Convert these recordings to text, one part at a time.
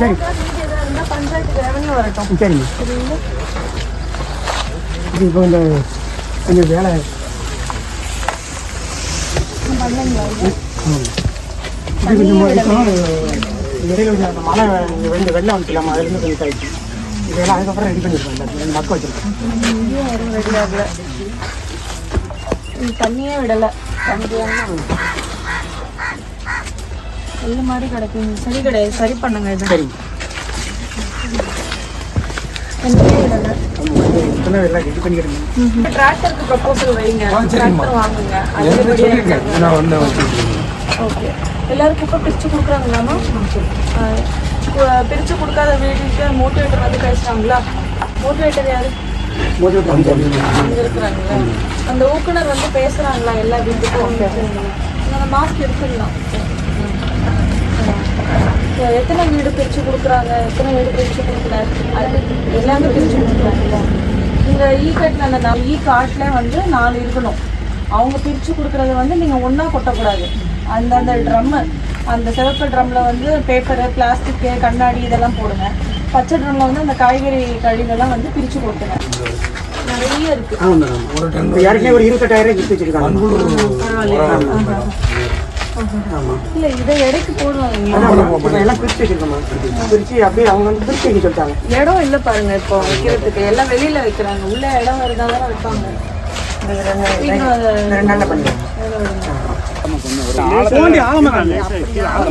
சரி பஞ்சாயத்துக்கு ரெவன்யூ வரட்டும். சரிங்க. இது இப்போ இந்த கொஞ்சம் வேலை இது கொஞ்சம் இடையில கொஞ்சம் மழை வெள்ளம் வந்துக்கலாமா அதுலேருந்து கொஞ்சம் ஆயிடுச்சு. இதெல்லாம் அதுக்கப்புறம் ரெடி பண்ணியிருக்கோம். மக்க வச்சுருக்கோம். இங்கேயும் யாரும் ரெடி ஆகல. தண்ணியே விடலை. எள்ளு மாதிரி கிடைக்கும். சரி கிடையாது, சரி பண்ணுங்க. இது சரி தண்ணியே விடலை. எல்லாம் ரெடி பண்ணிக்கிறேன். டிராக்டருக்கு ப்ரப்போசல் வைங்க. டிராக்டர் வாங்குங்க. ஓகே. எல்லாரும் குப்பை பிரித்து கொடுக்குறாங்களாமா? பிரித்து கொடுக்காத வீட்டுக்கு மோட்டிவேட்டர் வந்து பேசுகிறாங்களா? மோட்டிவேட்டர் யாரு அங்கே இருக்கிறாங்களா? அந்த ஊக்குனர் வந்து பேசுகிறாங்களா எல்லா வீட்டுக்கும்? அந்த மாஸ்க் எடுத்துடலாம். எத்தனை வீடு பிரித்து கொடுக்குறாங்க, எத்தனை வீடு பிரித்து கொடுக்கல, அது எல்லாமே பிரித்து கொடுக்குறாங்களா? இந்த ஈ-காட்டில் அந்த ஈ-காட்டில் வந்து 4 இருக்கணும். அவங்க பிரித்து கொடுக்குறத வந்து நீங்கள் ஒன்றா கொட்டக்கூடாது. அந்தந்த ட்ரம்மு, அந்த சிவப்பு ட்ரம்மில் வந்து பேப்பரு, பிளாஸ்டிக்கு, கண்ணாடி இதெல்லாம் போடுங்க. பச்சை ட்ரம்மில் வந்து அந்த காய்கறி கழிவெல்லாம் வந்து பிரித்து கொடுத்துங்க. நிறைய இருக்குது. ஏற்கனவே ஒரு 28,000 கிஃப்ட் வச்சுருக்காங்க. இல்லை, இதை எடைக்கு போடுவாங்க. எல்லாம் பிரித்து வச்சுருக்கோம். பிரித்து அப்படியே அவங்க வந்து பிரித்து வைக்க சொல்லிட்டாங்க. இடம் இல்லை பாருங்க, இப்போ வைக்கிறதுக்கு எல்லாம் வெளியில் வைக்கிறாங்க. உள்ள இடம் வருதா தானே வைப்பாங்க.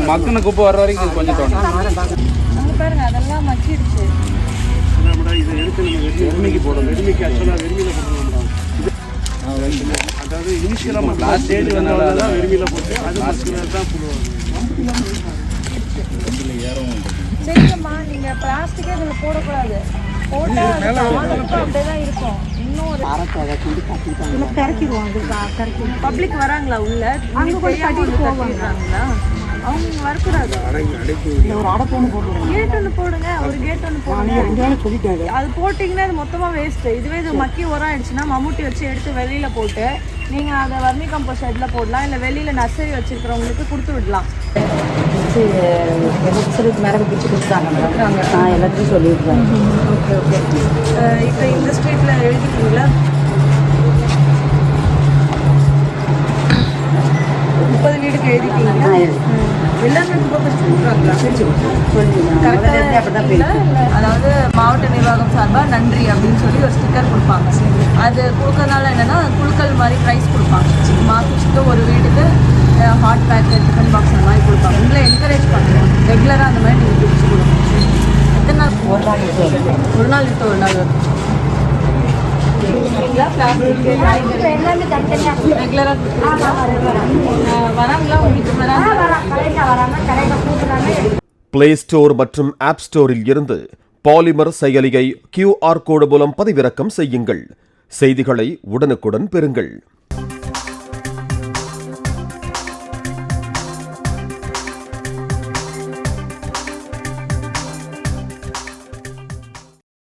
மக்குன குப்பை வர்ற வரைக்கும் கொஞ்சம் தோணும். அங்க பாருங்க, அதெல்லாம் மக்கிடுச்சு. வெறுமைக்கு போடணும். வெறுமைக்கு ஆக்சுவலாக வெறுமையில போடணும். அதாவது இனிஷியலாக ஸ்டேஜ் வந்தாலும் தான் வெறுமையில போட்டு அது தான் போடுவாங்க. சரிங்கம்மா, நீங்க பிளாஸ்டிக்கே இதில் போடக்கூடாது. போட்டா அப்படியே தான் இருக்கும். பப்ளிக் வராங்களா உள்ள? அவங்க வரக்கூடாது. கேட் ஒன்று போடுங்க. ஒரு கேட் ஒன்று போடுங்க. அது போட்டிங்கன்னா அது மொத்தமாக வேஸ்ட்டு. இதுவே இது மக்கி உரம் ஆயிடுச்சுன்னா மம்முட்டி வச்சு எடுத்து வெளியில் போட்டு நீங்கள் அதை வர்மி கம்போஸ்ட் ஷெட்டில் போடலாம். இல்லை வெளியில் நர்சரி வச்சுருக்கிறவங்களுக்கு கொடுத்து விடலாம். மேடம் பிடிச்சி கொடுத்தாங்க. நான் எல்லாத்தையும் சொல்லியிருக்கேன். Okay okay. இப்போ இந்த ஸ்ட்ரீட்டில் எழுதிக்கிறீங்களா? 30 வீடுக்கு எழுதிட்டீங்களா? எல்லாமே குப்பை பிரித்து கொடுக்குறாங்களா? அதாவது மாவட்ட நிர்வாகம் சார்பாக நன்றி அப்படின்னு சொல்லி ஒரு ஸ்டிக்கர் கொடுப்பாங்க. அது கொடுக்கறதுனால என்னென்னா குழுக்கள் மாதிரி ப்ரைஸ் கொடுப்பாங்க. மாதத்துக்கு ஒரு வீட்டுக்கு ஹாட் பேக்கெட், டிஃபன் பாக்ஸ் அந்த மாதிரி கொடுப்பாங்க. உங்களை என்கரேஜ் பண்ணுவோம். ரெகுலராக அந்த மாதிரி நீங்கள் பிரித்து கொடுங்க. எத்தனை நாள்? ஒரு நாள் விட்டு ஒரு நாள் வரும். பிளே ஸ்டோர் மற்றும் ஆப் ஸ்டோரில் இருந்து பாலிமர் செயலியை QR கோடு மூலம் பதிவிறக்கம் செய்யுங்கள். செய்திகளை உடனுக்குடன் பெறுங்கள்.